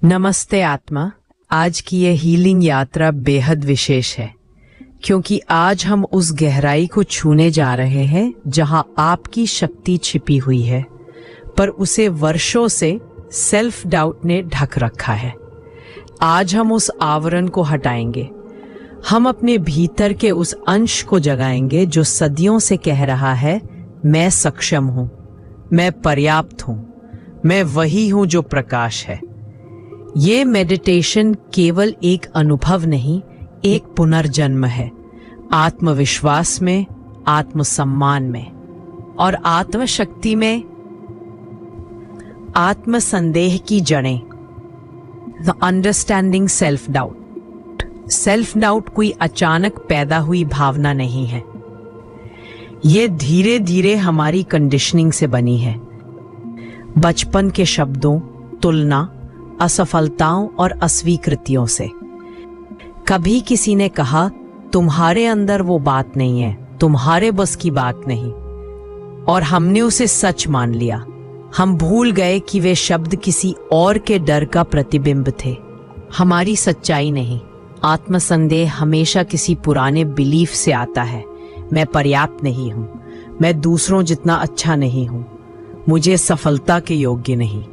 नमस्ते आत्मा। आज की ये हीलिंग यात्रा बेहद विशेष है क्योंकि आज हम उस गहराई को छूने जा रहे हैं जहां आपकी शक्ति छिपी हुई है, पर उसे वर्षों से सेल्फ डाउट ने ढक रखा है। आज हम उस आवरण को हटाएंगे। हम अपने भीतर के उस अंश को जगाएंगे जो सदियों से कह रहा है, मैं सक्षम हूं, मैं पर्याप्त हूं, मैं वही हूं जो प्रकाश है। ये मेडिटेशन केवल एक अनुभव नहीं, एक पुनर्जन्म है, आत्मविश्वास में, आत्मसम्मान में और आत्मशक्ति में। आत्मसंदेह की जड़ें, the understanding self doubt. Self doubt कोई अचानक पैदा हुई भावना नहीं है, ये धीरे धीरे हमारी कंडीशनिंग से बनी है। बचपन के शब्दों, तुलना, असफलताओं और अस्वीकृतियों से। कभी किसी ने कहा, तुम्हारे अंदर वो बात नहीं है, तुम्हारे बस की बात नहीं, और हमने उसे सच मान लिया। हम भूल गए कि वे शब्द किसी और के डर का प्रतिबिंब थे, हमारी सच्चाई नहीं। आत्मसंदेह हमेशा किसी पुराने बिलीफ से आता है, मैं पर्याप्त नहीं हूं, मैं दूसरों जितना अच्छा नहीं हूं, मुझे सफलता के योग्य नहीं।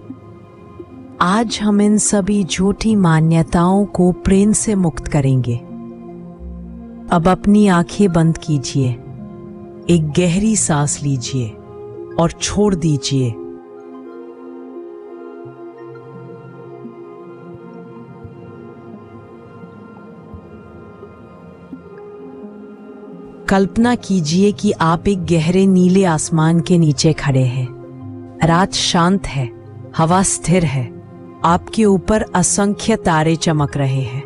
आज हम इन सभी झूठी मान्यताओं को प्रेम से मुक्त करेंगे। अब अपनी आंखें बंद कीजिए, एक गहरी सांस लीजिए और छोड़ दीजिए। कल्पना कीजिए कि आप एक गहरे नीले आसमान के नीचे खड़े हैं। रात शांत है, हवा स्थिर है, आपके ऊपर असंख्य तारे चमक रहे हैं।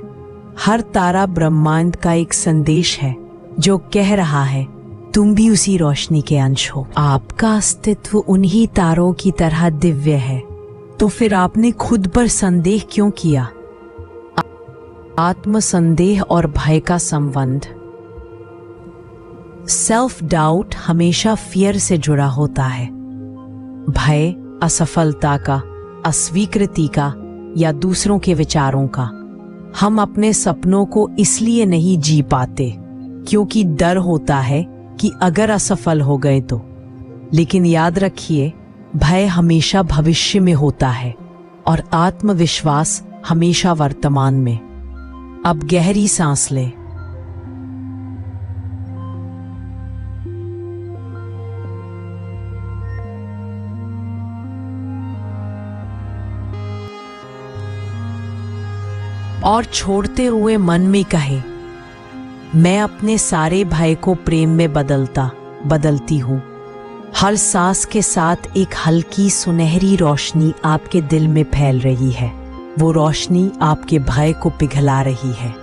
हर तारा ब्रह्मांड का एक संदेश है जो कह रहा है, तुम भी उसी रोशनी के अंश हो। आपका अस्तित्व उन्हीं तारों की तरह दिव्य है, तो फिर आपने खुद पर संदेह क्यों किया? आत्मसंदेह और भय का संबंध। सेल्फ डाउट हमेशा फियर से जुड़ा होता है, भय असफलता का, अस्वीकृति का या दूसरों के विचारों का। हम अपने सपनों को इसलिए नहीं जी पाते क्योंकि डर होता है कि अगर असफल हो गए तो। लेकिन याद रखिए, भय हमेशा भविष्य में होता है और आत्मविश्वास हमेशा वर्तमान में। अब गहरी सांस लें। और छोड़ते हुए मन में कहे, मैं अपने सारे भय को प्रेम में बदलती हूँ। हर सांस के साथ एक हल्की सुनहरी रोशनी आपके दिल में फैल रही है। वो रोशनी आपके भय को पिघला रही है।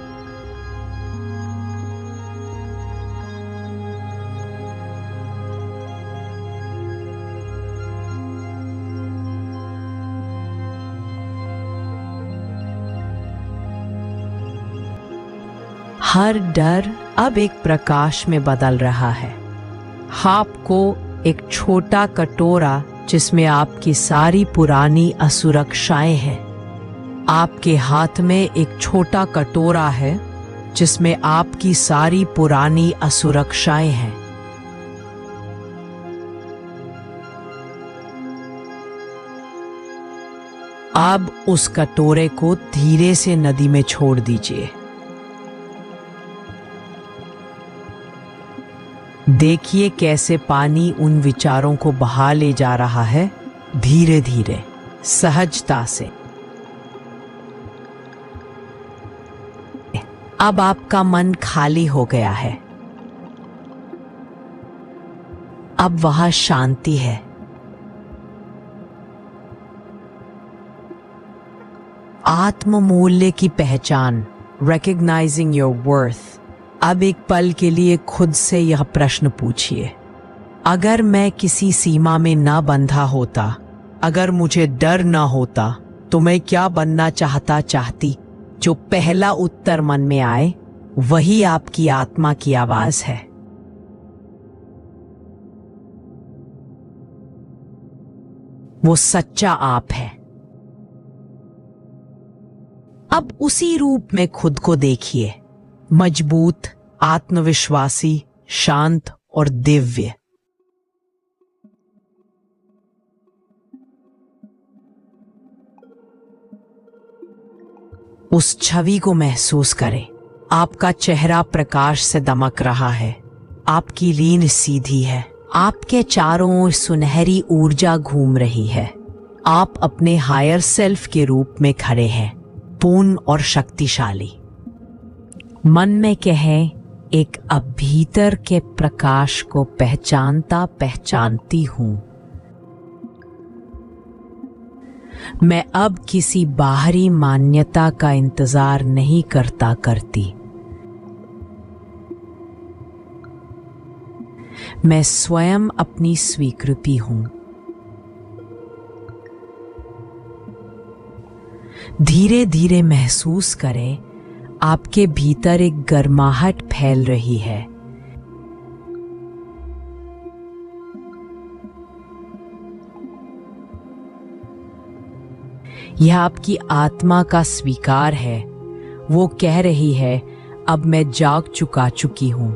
हर डर अब एक प्रकाश में बदल रहा है। आपको एक छोटा कटोरा जिसमें आपकी सारी पुरानी असुरक्षाएं हैं। आपके हाथ में एक छोटा कटोरा है जिसमें आपकी सारी पुरानी असुरक्षाएं हैं। अब उस कटोरे को धीरे से नदी में छोड़ दीजिए। देखिए कैसे पानी उन विचारों को बहा ले जा रहा है, धीरे धीरे, सहजता से। अब आपका मन खाली हो गया है। अब वहां शांति है। आत्म मूल्य की पहचान, recognizing your worth। अब एक पल के लिए खुद से यह प्रश्न पूछिए, अगर मैं किसी सीमा में ना बंधा होता, अगर मुझे डर ना होता, तो मैं क्या बनना चाहती? जो पहला उत्तर मन में आए वही आपकी आत्मा की आवाज है। वो सच्चा आप है। अब उसी रूप में खुद को देखिए, मजबूत, आत्मविश्वासी, शांत और दिव्य। उस छवि को महसूस करें। आपका चेहरा प्रकाश से दमक रहा है, आपकी रीढ़ सीधी है, आपके चारों ओर सुनहरी ऊर्जा घूम रही है। आप अपने हायर सेल्फ के रूप में खड़े हैं, पूर्ण और शक्तिशाली। मन में कहें, एक भीतर के प्रकाश को पहचानता पहचानती हूं। मैं अब किसी बाहरी मान्यता का इंतजार नहीं करती। मैं स्वयं अपनी स्वीकृति हूं। धीरे धीरे महसूस करें, आपके भीतर एक गर्माहट फैल रही है। यह आपकी आत्मा का स्वीकार है। वो कह रही है, अब मैं जाग चुकी हूं।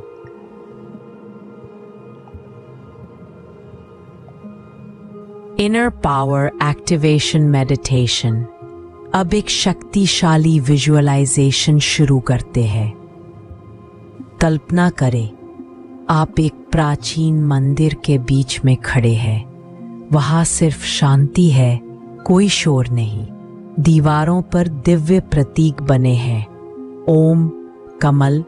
Inner power activation meditation. अब एक शक्तिशाली विजुअलाइजेशन शुरू करते हैं। कल्पना करें, आप एक प्राचीन मंदिर के बीच में खड़े हैं। वहां सिर्फ शांति है, कोई शोर नहीं। दीवारों पर दिव्य प्रतीक बने हैं, ओम, कमल,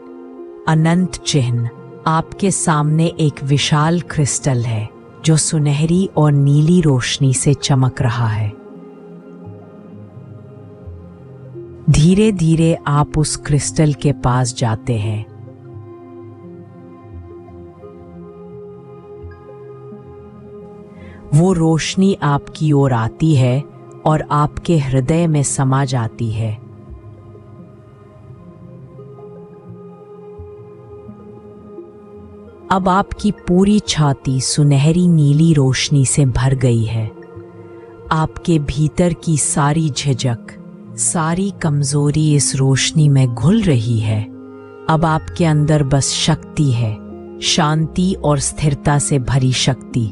अनंत चिन्ह। आपके सामने एक विशाल क्रिस्टल है जो सुनहरी और नीली रोशनी से चमक रहा है। धीरे धीरे आप उस क्रिस्टल के पास जाते हैं। वो रोशनी आपकी ओर आती है और आपके हृदय में समा जाती है। अब आपकी पूरी छाती सुनहरी नीली रोशनी से भर गई है। आपके भीतर की सारी झिझक, सारी कमजोरी इस रोशनी में घुल रही है। अब आपके अंदर बस शक्ति है, शांति और स्थिरता से भरी शक्ति।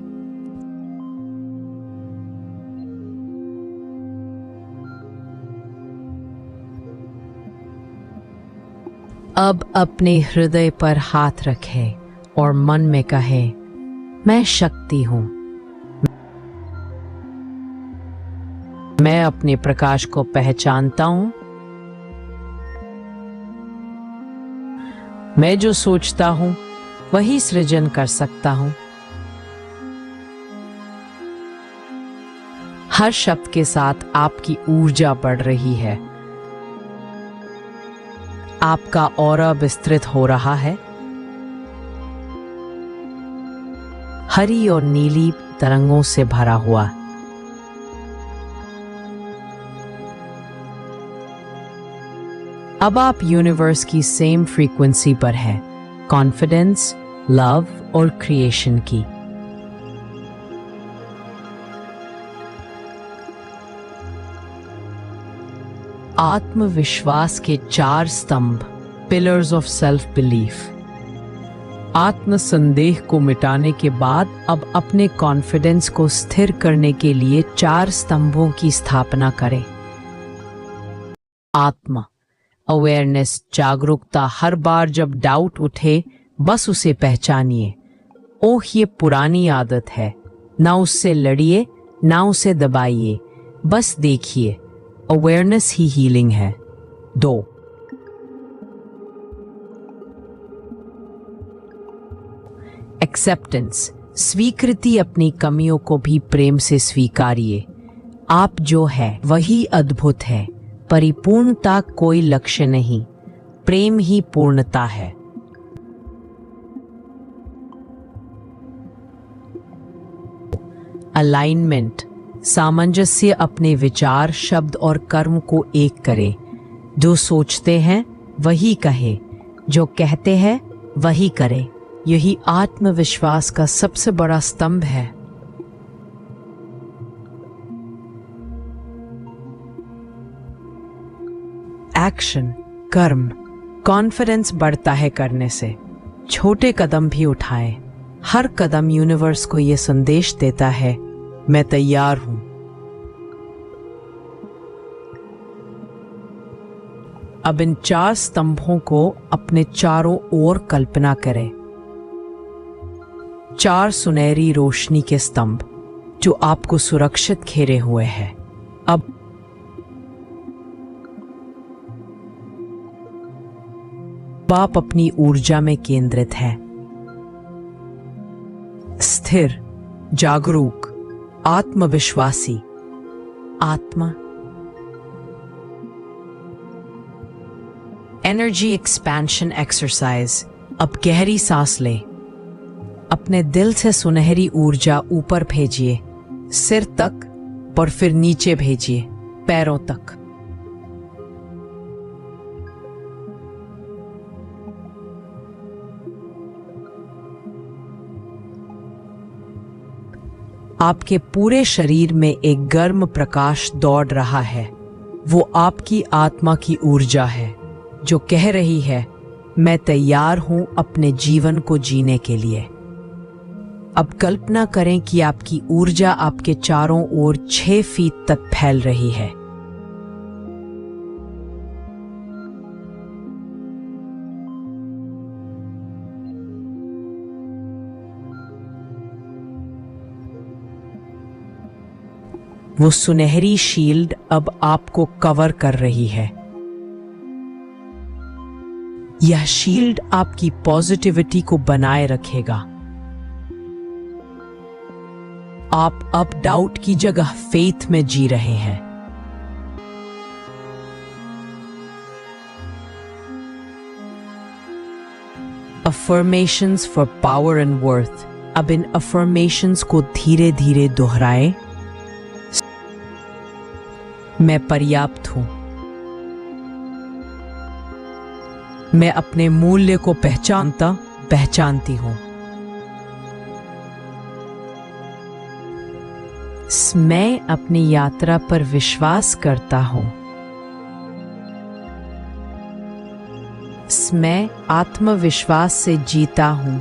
अब अपने हृदय पर हाथ रखें और मन में कहें, मैं शक्ति हूं। मैं अपने प्रकाश को पहचानता हूं। मैं जो सोचता हूं वही सृजन कर सकता हूं। हर शब्द के साथ आपकी ऊर्जा बढ़ रही है। आपका ऑरा विस्तृत हो रहा है। हरी और नीली तरंगों से भरा हुआ। अब आप यूनिवर्स की सेम फ्रीक्वेंसी पर हैं, कॉन्फिडेंस, लव और क्रिएशन की। आत्मविश्वास के 4 स्तंभ, पिलर्स ऑफ सेल्फ बिलीफ। आत्म संदेह को मिटाने के बाद अब अपने कॉन्फिडेंस को स्थिर करने के लिए 4 स्तंभों की स्थापना करें। आत्मा, अवेयरनेस, जागरूकता। हर बार जब डाउट उठे बस उसे पहचानिए। ओह, ये पुरानी आदत है। ना उससे लड़िए, ना उसे दबाइए, बस देखिए। अवेयरनेस ही हीलिंग है। 2, एक्सेप्टेंस, स्वीकृति। अपनी कमियों को भी प्रेम से स्वीकारिए। आप जो है वही अद्भुत है। परिपूर्णता कोई लक्ष्य नहीं, प्रेम ही पूर्णता है। अलाइनमेंट, सामंजस्य। अपने विचार, शब्द और कर्म को एक करें। जो सोचते हैं वही कहें, जो कहते हैं वही करें। यही आत्मविश्वास का सबसे बड़ा स्तंभ है। एक्शन, कर्म, कॉन्फिडेंस बढ़ता है करने से। छोटे कदम भी उठाएं। हर कदम यूनिवर्स को यह संदेश देता है, मैं तैयार हूं। अब इन 4 स्तंभों को अपने चारों ओर कल्पना करें। 4 सुनहरी रोशनी के स्तंभ जो आपको सुरक्षित घेरे हुए हैं। अब आप अपनी ऊर्जा में केंद्रित हैं, स्थिर, जागरूक, आत्मविश्वासी। आत्मा एनर्जी एक्सपेंशन एक्सरसाइज। अब गहरी सांस लें। अपने दिल से सुनहरी ऊर्जा ऊपर भेजिए, सिर तक और फिर नीचे भेजिए, पैरों तक। आपके पूरे शरीर में एक गर्म प्रकाश दौड़ रहा है। वो आपकी आत्मा की ऊर्जा है जो कह रही है, मैं तैयार हूं अपने जीवन को जीने के लिए। अब कल्पना करें कि आपकी ऊर्जा आपके चारों ओर 6 फीट तक फैल रही है। वो सुनहरी शील्ड अब आपको कवर कर रही है। यह शील्ड आपकी पॉजिटिविटी को बनाए रखेगा। आप अब डाउट की जगह फेथ में जी रहे हैं। Affirmations for power and worth. अब इन अफर्मेशंस को धीरे धीरे दोहराएं। मैं पर्याप्त हूं। मैं अपने मूल्य को पहचानती हूं। मैं अपनी यात्रा पर विश्वास करता हूं। मैं आत्मविश्वास से जीता हूं।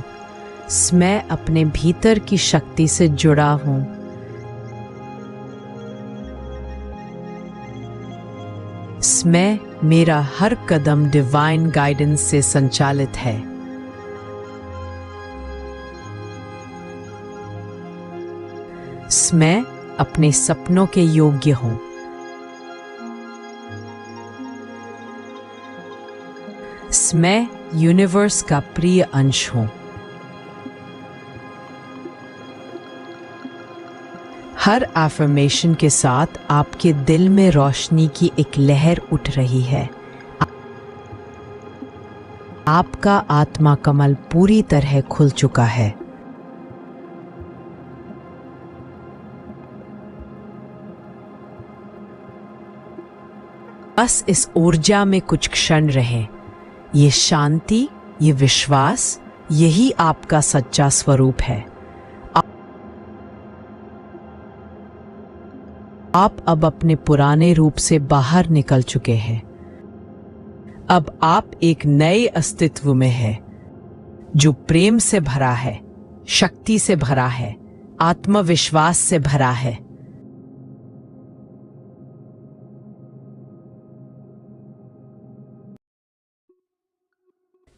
मैं अपने भीतर की शक्ति से जुड़ा हूं। मैं मेरा हर कदम डिवाइन गाइडेंस से संचालित है। मैं अपने सपनों के योग्य हूं। मैं यूनिवर्स का प्रिय अंश हूं। हर अफर्मेशन के साथ आपके दिल में रोशनी की एक लहर उठ रही है। आपका आत्मा कमल पूरी तरह खुल चुका है। बस इस ऊर्जा में कुछ क्षण रहें। ये शांति, ये विश्वास, यही आपका सच्चा स्वरूप है। आप अब अपने पुराने रूप से बाहर निकल चुके हैं। अब आप एक नए अस्तित्व में हैं, जो प्रेम से भरा है, शक्ति से भरा है, आत्मविश्वास से भरा है।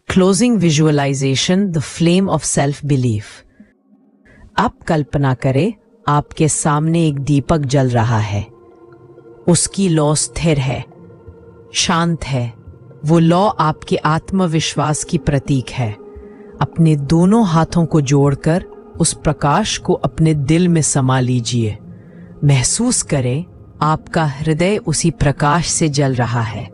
Closing visualisation, the flame of self belief. आप कल्पना करें, आपके सामने एक दीपक जल रहा है। उसकी लौ स्थिर है, शांत है। वो लौ आपके आत्मविश्वास की प्रतीक है। अपने दोनों हाथों को जोड़कर उस प्रकाश को अपने दिल में समा लीजिए। महसूस करें, आपका हृदय उसी प्रकाश से जल रहा है।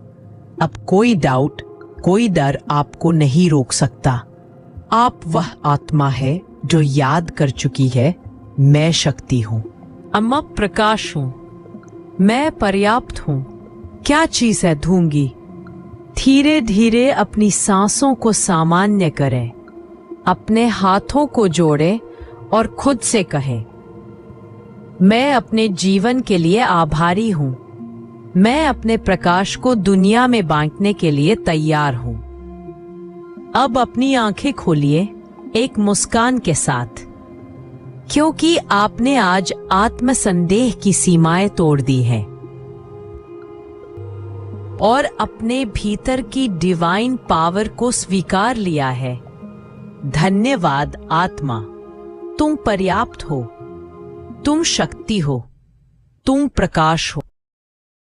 अब कोई डाउट, कोई डर आपको नहीं रोक सकता। आप वह आत्मा है जो याद कर चुकी है, मैं शक्ति हूं, अम्मा प्रकाश हूं, मैं पर्याप्त हूं। क्या चीज है दूंगी। धीरे धीरे अपनी सांसों को सामान्य करें। अपने हाथों को जोड़ें और खुद से कहें, मैं अपने जीवन के लिए आभारी हूं। मैं अपने प्रकाश को दुनिया में बांटने के लिए तैयार हूं। अब अपनी आंखें खोलिए एक मुस्कान के साथ, क्योंकि आपने आज आत्मसंदेह की सीमाएं तोड़ दी है और अपने भीतर की डिवाइन पावर को स्वीकार लिया है। धन्यवाद आत्मा, तुम पर्याप्त हो, तुम शक्ति हो, तुम प्रकाश हो।